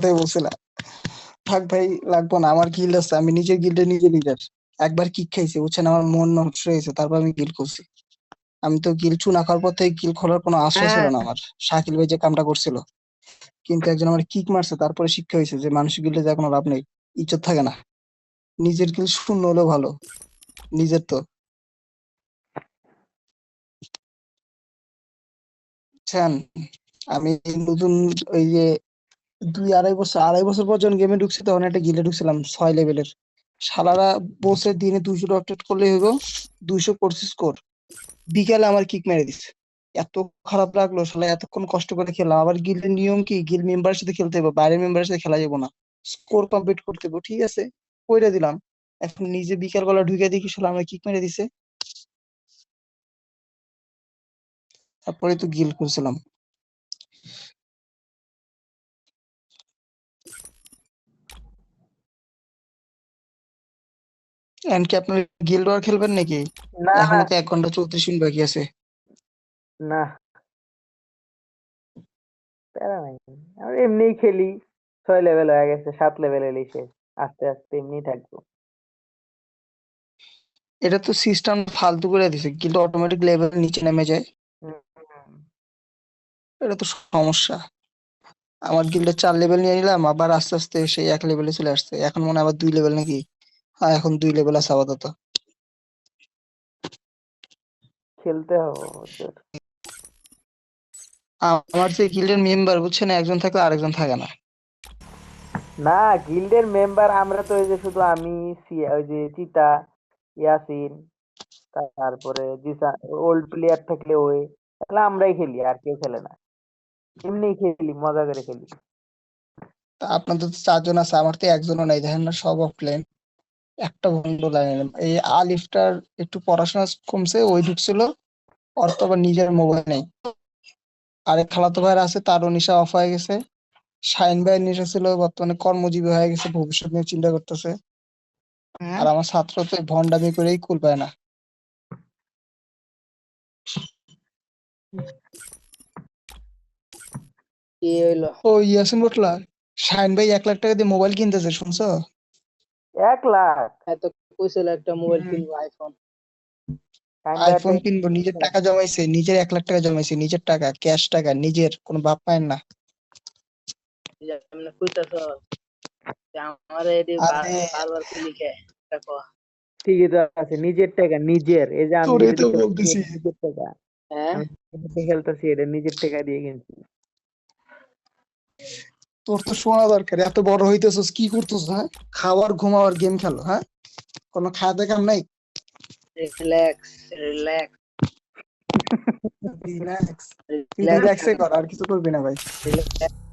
কথাই বলছিলাম। থাক ভাই, লাগবো না, আমার গিল্ড আছে, আমি নিজের গিল্ডে নিজে লিডার। একবার কিক খাইছি বুঝছেন, আমার মন নষ্ট হয়েছে, তারপর আমি গিল্ড করছি। আমি তো গিল্ড চুনা খাওয়ার পর থেকে গিল্ড খোলার কোনো আশা ছিল হ্যাঁ, না আমার। শাকিল ভাই যে কামটা করছিল, কিন্তু একজন আমার কিক মারছে, তারপরে শিক্ষা হয়েছে যে মানুষের গিল্ডে যা কোনো লাভ নেই, ইজ্জত থাকে না। নিজের গিল্ড শূন্য হলেও ভালো, নিজের তো, বুঝছেন। আমি নতুন ওই যে 2 আড়াই বছর পর যখন গেমে ঢুকছি, তখন একটা গিল্ডে ঢুকছিলাম 6 লেভেলের। শালারা বসে দিনে 200 রকটেট করলে হইব, 200 করছি স্কোর, বিকালে আমার কিক মেরে দিচ্ছে। এত খারাপ লাগলো, শালা এতক্ষণ কষ্ট করে খেললাম। আবার গিল্ডের নিয়ম কি, গিল্ড মেম্বারের সাথে খেলতে হবে, বাইরের মেম্বারের সাথে খেলা যাবো না, স্কোর কমপ্লিট করতে হবে। ঠিক আছে, কইরা দিলাম। এখন নিজে বিকাল বেলা ঢুকে দেখি শালা আমার কিক মেরে দিছে, তারপরে তো গিল্ড করছিলাম। এমনকি আপনার গিল্ড ওয়ার খেলবেন নাকি? না না এখনো তো 1 ঘন্টা 34 মিনিট বাকি আছে। না, প্যারা নাই। আমি এমনিই খেলি, 6 লেভেল হয়ে গেছে, 7 লেভেল এলেই শেষ। আস্তে আস্তে এমনিই থাকবো। এটা তো সিস্টেম ফালতু করে দিছে, গিল্ড অটোমেটিক লেভেল নিচে নেমে যায়। হুম, হুম। এটা তো সমস্যা। আমার গিল্ডে 4 লেভেল নিয়ে নিলাম, আবার আস্তে আস্তে সেই 1 লেভেলে চলে আসছে। এখন মনে হয় আবার 2 লেভেল নাকি? হ্যাঁ, এখন 2 লেভেল আছে আপাতত। খেলতে হবে ওদের। আমার যে গিল্ডের মেম্বার বুঝছেন, একজন থাকলে আরেকজন থাকে না। না, গিল্ডের মেম্বার আমরা তো, ওই যে শুধু আমি, ওই যে চিতা, ইয়াসিন, তারপরে জিসা, ওল্ড প্লেয়ার থাকলে ওই, তাহলে আমরাই খেলি, আর কেউ খেলে না। এমনি খেলি, মজা করে খেলি। তা আপনাদের তো 4 জন আছে, আমার তো একজনও নাই, দেখেন না, সব অফলাইন। একটা বন্ধু লাইন, এই আলিফটার একটু পড়াশোনা কমছে, ওই ঢুকছিল, ওর তো আবার নিজের মোবাইল নেই। আরেক খালাতো ভাইয়ের আছে, তারও নেশা অফ হয়ে গেছে। শাহিন ভাইয়ের নেশা ছিল, বর্তমানে কর্মজীবী হয়ে গেছে, ভবিষ্যৎ নিয়ে চিন্তা করতেছে। আর আমার ছাত্র তো এই ভন্ডামি করেই কুল পায় না। কি হইলো? ও ইয়াসিন বটলা, শাহিন ভাই 1 লাখ টাকা দিয়ে মোবাইল কিনতেছে, শুনছো? 1 লাখ? এত কইছিল একটা মোবাইল হুম, কিনবো, আইফোন। ফাইন ভাই আইফোন কিনবো, নিজের টাকা জমাইছে, নিজের 1 লাখ টাকা জমাইছে, নিজের টাকা, ক্যাশ টাকা, নিজের, কোনো বাপ পায় না। যেমন কইতাছ যে আমার এটি আরে বারবার কি লিখে দেখো। ঠিকই তো আছে, নিজের টাকা, নিজের। এই যে আমি তোরে যেটা তো খেলতেছি, বলতেছি, এটা নিজের টাকা। হ্যাঁ, আমি যেটা খেলতেছি, এটা নিজের টাকা দিয়ে কিনছি। তোর তো শোনা দরকার, এত বড় হইতেছস কি করতেছ, হ্যাঁ? খাওয়ার ঘুমাওয়ার গেম খেলো, হ্যাঁ? কোনো খাওয়া কাম নাই? Relax, relax, relax? তুই রিল্যাক্স রিল্যাক্সে থাকেন, কর, আর কিছু করবি না ভাই। রিল্যাক্স।